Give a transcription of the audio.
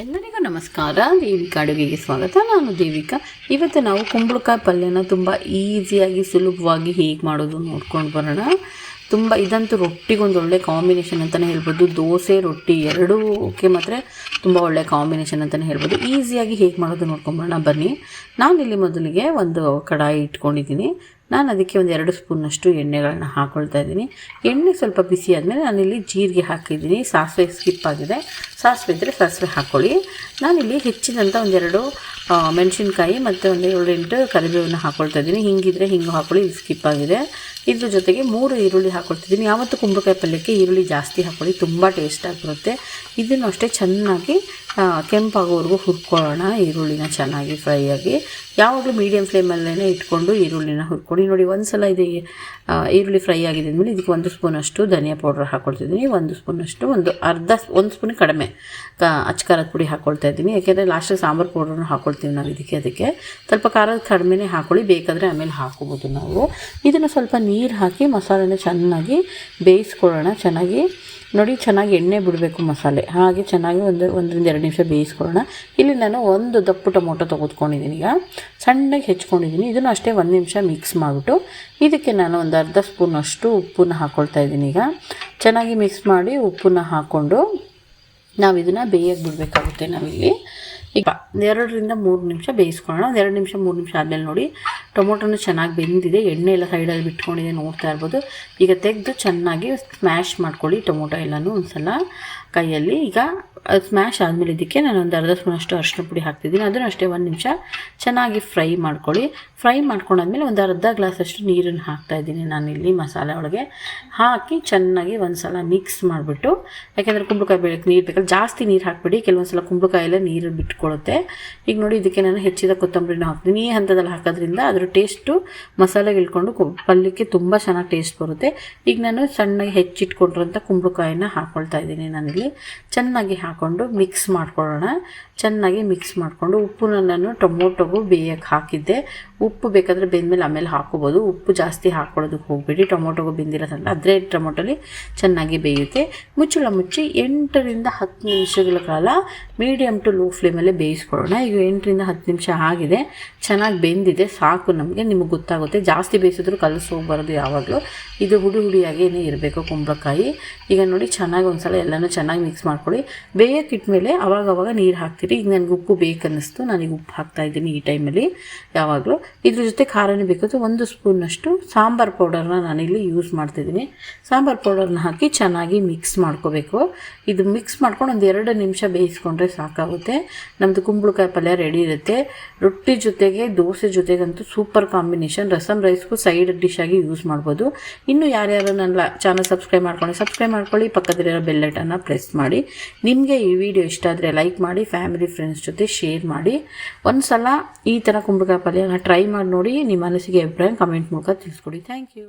ಎಲ್ಲರಿಗೂ ನಮಸ್ಕಾರ. ದೇವಿಕಾ ಅಡುಗೆಗೆ ಸ್ವಾಗತ. ನಾನು ದೇವಿಕಾ. ಇವತ್ತು ನಾವು ಕುಂಬಳಕಾಯಿ ಪಲ್ಯನ ತುಂಬ ಈಸಿಯಾಗಿ ಸುಲಭವಾಗಿ ಹೇಗೆ ಮಾಡೋದು ನೋಡ್ಕೊಂಡು ಬರೋಣ. ಇದಂತೂ ರೊಟ್ಟಿಗೊಂದು ಒಳ್ಳೆ ಕಾಂಬಿನೇಷನ್ ಅಂತಲೇ ಹೇಳ್ಬೋದು. ದೋಸೆ ರೊಟ್ಟಿ ಎರಡೂಕ್ಕೆ ಮಾತ್ರ ತುಂಬ ಒಳ್ಳೆ ಕಾಂಬಿನೇಷನ್ ಅಂತಲೇ ಹೇಳ್ಬೋದು. ಈಸಿಯಾಗಿ ಹೇಗೆ ಮಾಡೋದು ನೋಡ್ಕೊಂಬರೋಣ ಬನ್ನಿ. ನಾನಿಲ್ಲಿ ಮೊದಲಿಗೆ ಒಂದು ಕಡಾಯಿ ಇಟ್ಕೊಂಡಿದ್ದೀನಿ. ನಾನು ಅದಕ್ಕೆ ಒಂದು 2 ಸ್ಪೂನಷ್ಟು ಎಣ್ಣೆಗಳನ್ನ ಹಾಕ್ಕೊಳ್ತಾ ಇದ್ದೀನಿ. ಎಣ್ಣೆ ಸ್ವಲ್ಪ ಬಿಸಿ ಆದಮೇಲೆ ನಾನಿಲ್ಲಿ ಜೀರಿಗೆ ಹಾಕಿದ್ದೀನಿ. ಸಾಸಿವೆ ಸ್ಕಿಪ್ ಆಗಿದೆ. ಸಾಸಿವೆ ಇದ್ದರೆ ಸಾಸಿವೆ ಹಾಕ್ಕೊಳ್ಳಿ. ನಾನಿಲ್ಲಿ ಹೆಚ್ಚಿದಂಥ 2 ಮೆಣಸಿನ್ಕಾಯಿ ಮತ್ತು 7-8 ಕರಿಬೇವನ್ನು ಹಾಕ್ಕೊಳ್ತಾ ಇದ್ದೀನಿ. ಹಿಂಗಿದ್ರೆ ಹಿಂಗೆ ಹಾಕ್ಕೊಳ್ಳಿ, ಇದು ಸ್ಕಿಪ್ ಆಗಿದೆ. ಇದ್ರ ಜೊತೆಗೆ 3 ಈರುಳ್ಳಿ ಹಾಕ್ಕೊಳ್ತಿದ್ದೀನಿ. ಯಾವತ್ತೂ ಕುಂಬಳಕಾಯಿ ಪಲ್ಯಕ್ಕೆ ಈರುಳ್ಳಿ ಜಾಸ್ತಿ ಹಾಕ್ಕೊಳ್ಳಿ, ತುಂಬ ಟೇಸ್ಟಾಗಿ ಬರುತ್ತೆ. ಇದನ್ನು ಅಷ್ಟೇ ಚೆನ್ನಾಗಿ ಕೆಂಪಾಗೋವರೆಗೂ ಹುರ್ಕೊಳ್ಳೋಣ. ಈರುಳ್ಳಿನ ಚೆನ್ನಾಗಿ ಫ್ರೈ ಆಗಿ, ಯಾವಾಗಲೂ ಮೀಡಿಯಮ್ ಫ್ಲೇಮಲ್ಲೇ ಇಟ್ಕೊಂಡು ಈರುಳ್ಳಿನ ಹುರ್ಕೊಳ್ಳಿ. ನೋಡಿ, ಒಂದು ಸಲ ಇದು ಈರುಳ್ಳಿ ಫ್ರೈ ಆಗಿದೆ ಅಂದಮೇಲೆ ಇದಕ್ಕೆ 1 ಸ್ಪೂನಷ್ಟು ಧನಿಯಾ ಪೌಡ್ರ್ ಹಾಕ್ಕೊಳ್ತಿದ್ದೀನಿ. 1 ಸ್ಪೂನಷ್ಟು ಒಂದು ಸ್ಪೂನ್ ಕಡಿಮೆ ಅಚ್ಕಾರದ ಪುಡಿ ಹಾಕ್ಕೊಳ್ತಾ ಇದ್ದೀನಿ. ಯಾಕೆಂದರೆ ಲಾಸ್ಟಿಗೆ ಸಾಂಬಾರು ಪೌಡ್ರನ್ನು ಹಾಕ್ಕೊಳ್ತೀವಿ ನಾವು ಅದಕ್ಕೆ ಸ್ವಲ್ಪ ಖಾರದ ಕಡಿಮೆನೇ ಹಾಕ್ಕೊಳ್ಳಿ, ಬೇಕಾದರೆ ಆಮೇಲೆ ಹಾಕ್ಕೋಬೋದು ನಾವು. ಇದನ್ನು ಸ್ವಲ್ಪ ನೀರು ಹಾಕಿ ಮಸಾಲೆನ ಚೆನ್ನಾಗಿ ಬೇಯಿಸ್ಕೊಳ್ಳೋಣ. ನೋಡಿ, ಚೆನ್ನಾಗಿ ಎಣ್ಣೆ ಬಿಡಬೇಕು ಮಸಾಲೆ. ಹಾಗೆ ಚೆನ್ನಾಗಿ 1-2 ನಿಮಿಷ ಬೇಯಿಸ್ಕೊಳ್ಳೋಣ. ಇಲ್ಲಿ ನಾನು ಒಂದು ದಪ್ಪು ಟೊಮೊಟೊ ತೆಗೆದುಕೊಂಡಿದ್ದೀನಿ. ಈಗ ಸಣ್ಣಗೆ ಹೆಚ್ಕೊಂಡಿದ್ದೀನಿ. ಇದನ್ನು ಅಷ್ಟೇ 1 ನಿಮಿಷ ಮಿಕ್ಸ್ ಮಾಡಿಬಿಟ್ಟು ಇದಕ್ಕೆ ನಾನು ಒಂದು ಅರ್ಧ ಸ್ಪೂನಷ್ಟು ಉಪ್ಪನ್ನು ಹಾಕ್ಕೊಳ್ತಾ ಇದ್ದೀನಿ. ಈಗ ಚೆನ್ನಾಗಿ ಮಿಕ್ಸ್ ಮಾಡಿ ಉಪ್ಪನ್ನು ಹಾಕ್ಕೊಂಡು ನಾವು ಇದನ್ನು ಬೇಯಕ್ಕೆ ಬಿಡಬೇಕಾಗುತ್ತೆ. ನಾವಿಲ್ಲಿ ಈಗ 2-3 ನಿಮಿಷ ಬೇಯಿಸ್ಕೊಳ್ಳೋಣ. 2 ನಿಮಿಷ 3 ನಿಮಿಷ ಆದಮೇಲೆ ನೋಡಿ, ಟೊಮೊಟೊನು ಚೆನ್ನಾಗಿ ಬೆಂದಿದೆ, ಎಣ್ಣೆ ಎಲ್ಲ ಸೈಡಲ್ಲಿ ಬಿಟ್ಕೊಂಡಿದೆ, ನೋಡ್ತಾ ಇರ್ಬೋದು. ಈಗ ತೆಗೆದು ಚೆನ್ನಾಗಿ ಸ್ಮ್ಯಾಶ್ ಮಾಡ್ಕೊಳ್ಳಿ ಟೊಮೊಟೊ ಎಲ್ಲನೂ ಒಂದು ಸಲ ಕೈಯಲ್ಲಿ. ಈಗ ಅದು ಸ್ಮ್ಯಾಶ್ ಆದಮೇಲೆ ಇದಕ್ಕೆ ನಾನು ಒಂದು ಅರ್ಧ ಸ್ಪೂನಷ್ಟು ಅರಿಶಿನ ಪುಡಿ ಹಾಕ್ತಿದ್ದೀನಿ. ಅದನ್ನು ಅಷ್ಟೇ 1 ನಿಮಿಷ ಚೆನ್ನಾಗಿ ಫ್ರೈ ಮಾಡ್ಕೊಳ್ಳಿ. ಫ್ರೈ ಮಾಡ್ಕೊಂಡಾದ್ಮೇಲೆ ಒಂದು ಅರ್ಧ ಗ್ಲಾಸಷ್ಟು ನೀರನ್ನು ಹಾಕ್ತಾಯಿದ್ದೀನಿ ನಾನಿಲ್ಲಿ ಮಸಾಲೆ ಒಳಗೆ ಹಾಕಿ ಚೆನ್ನಾಗಿ ಒಂದು ಸಲ ಮಿಕ್ಸ್ ಮಾಡಿಬಿಟ್ಟು, ಯಾಕೆಂದರೆ ಕುಂಬಳಕಾಯಿ ಬೇಳೆಗೆ ನೀರು ಬೇಕಲ್ಲ, ಜಾಸ್ತಿ ನೀರು ಹಾಕ್ಬಿಡಿ. ಕೆಲವೊಂದು ಸಲ ಕುಂಬಳಕಾಯೆಲ್ಲ ನೀರು ಬಿಟ್ಕೊಳ್ಳುತ್ತೆ. ಈಗ ನೋಡಿ, ಇದಕ್ಕೆ ನಾನು ಹೆಚ್ಚಿದ ಕೊತ್ತಂಬರಿನ ಹಾಕ್ತೀನಿ. ಈ ಹಂತದಲ್ಲಿ ಹಾಕೋದ್ರಿಂದ ಅದರ ಟೇಸ್ಟು ಮಸಾಲೆಗೆ ಇಳ್ಕೊಂಡು ಪಲ್ಯಕ್ಕೆ ತುಂಬ ಚೆನ್ನಾಗಿ ಟೇಸ್ಟ್ ಬರುತ್ತೆ. ಈಗ ನಾನು ಸಣ್ಣಗೆ ಹೆಚ್ಚಿಟ್ಕೊಂಡಿರೋಂಥ ಕುಂಬಳಕಾಯಿನ ಹಾಕ್ಕೊಳ್ತಾ ಇದ್ದೀನಿ. ನಾನಿಲ್ಲಿ ಚೆನ್ನಾಗಿ ಹಾಕ್ಕೊಂಡು ಮಿಕ್ಸ್ ಮಾಡ್ಕೊಳ್ಳೋಣ. ಚೆನ್ನಾಗಿ ಮಿಕ್ಸ್ ಮಾಡಿಕೊಂಡು ಉಪ್ಪನ್ನ ನಾನು ಟೊಮೊಟೊಗೂ ಬೇಯಕ್ಕೆ ಹಾಕಿದ್ದೆ. ಉಪ್ಪು ಬೇಕಾದರೆ ಬೆಂದಮೇಲೆ ಆಮೇಲೆ ಹಾಕ್ಕೋಬೋದು. ಉಪ್ಪು ಜಾಸ್ತಿ ಹಾಕ್ಕೊಳ್ಳೋದಕ್ಕೆ ಹೋಗ್ಬೇಡಿ, ಟೊಮೊಟೊಗೂ ಬೆಂದಿರೋದ್ರಿಂದ ಅದೇ ಟೊಮೊಟೊಲಿ ಚೆನ್ನಾಗಿ ಬೇಯುತ್ತೆ. ಮುಚ್ಚಳ ಮುಚ್ಚಿ 8-10 ನಿಮಿಷಗಳ ಕಾಲ ಮೀಡಿಯಮ್ ಟು ಲೋ ಫ್ಲೇಮಲ್ಲೇ ಬೇಯಿಸ್ಕೊಳ್ಳೋಣ. ಈಗ 8-10 ನಿಮಿಷ ಆಗಿದೆ, ಚೆನ್ನಾಗಿ ಬೆಂದಿದೆ, ಸಾಕು ನಮಗೆ. ನಿಮಗೆ ಗೊತ್ತಾಗುತ್ತೆ, ಜಾಸ್ತಿ ಬೇಯಿಸಿದ್ರು ಕಲಸು ಹೋಗ್ಬಾರ್ದು ಯಾವಾಗಲೂ. ಇದು ಹುಡಿಯಾಗೇ ಇರಬೇಕು ಕುಂಬಳಕಾಯಿ. ಈಗ ನೋಡಿ, ಚೆನ್ನಾಗಿ ಒಂದು ಸಲ ಎಲ್ಲನೂ ಚೆನ್ನಾಗಿ ಮಿಕ್ಸ್ ಮಾಡ್ಕೊಳ್ಳಿ. ಬೇಯಕ್ಕಿಟ್ಮೇಲೆ ಅವಾಗವಾಗ ನೀರು ಹಾಕ್ತೀರಿ. ಈಗ ನನಗೆ ಉಪ್ಪು ಬೇಕನ್ನಿಸ್ತು, ನಾನೀಗ ಉಪ್ಪು ಹಾಕ್ತಾಯಿದ್ದೀನಿ ಈ ಟೈಮಲ್ಲಿ. ಯಾವಾಗಲೂ ಇದ್ರ ಜೊತೆ ಖಾರನೇ ಬೇಕಾದ್ರೆ 1 ಸ್ಪೂನಷ್ಟು ಸಾಂಬಾರು ಪೌಡರ್ನ ನಾನಿಲ್ಲಿ ಯೂಸ್ ಮಾಡ್ತಿದ್ದೀನಿ. ಸಾಂಬಾರು ಪೌಡರ್ನ ಹಾಕಿ ಚೆನ್ನಾಗಿ ಮಿಕ್ಸ್ ಮಾಡ್ಕೋಬೇಕು. ಇದು ಮಿಕ್ಸ್ ಮಾಡ್ಕೊಂಡು 1-2 ನಿಮಿಷ ಬೇಯಿಸ್ಕೊಂಡ್ರೆ ಸಾಕಾಗುತ್ತೆ. ನಮ್ಮದು ಕುಂಬಳಕಾಯಿ ಪಲ್ಯ ರೆಡಿ ಇರುತ್ತೆ. ರೊಟ್ಟಿ ಜೊತೆಗೆ ದೋಸೆ ಜೊತೆಗಂತೂ ಸೂಪರ್ ಕಾಂಬಿನೇಷನ್. ರಸಮ್ ರೈಸ್ಗೂ ಸೈಡ್ ಡಿಶ್ ಆಗಿ ಯೂಸ್ ಮಾಡ್ಬೋದು. ಇನ್ನು ಯಾರ್ಯಾರು ನನ್ನ ಚಾನಲ್ ಸಬ್ಸ್ಕ್ರೈಬ್ ಮಾಡ್ಕೊಳ್ಳಿ, ಪಕ್ಕದಲ್ಲಿರೋ ಬೆಲ್ ಐಕಾನ್ನ ಪ್ರೆಸ್ ಮಾಡಿ. ನಿಮಗೆ ಈ ವಿಡಿಯೋ ಇಷ್ಟ ಆದರೆ ಲೈಕ್ ಮಾಡಿ, ಫ್ಯಾಮಿಲಿ ಫ್ರೆಂಡ್ಸ್ ಜೊತೆ ಶೇರ್ ಮಾಡಿ. ಒಂದು ಸಲ ಈ ಥರ ಕುಂಬಳಕಾಯಿ ಪಲ್ಯನ ಟ್ರೈ ಮಾಡಿ ನೋಡಿ. ನಿಮ್ಮ ಮನಸ್ಸಿಗೆ ಅಭಿಪ್ರಾಯ ಕಮೆಂಟ್ ಮೂಲಕ ತಿಳಿಸ್ಕೊಡಿ. Thank you.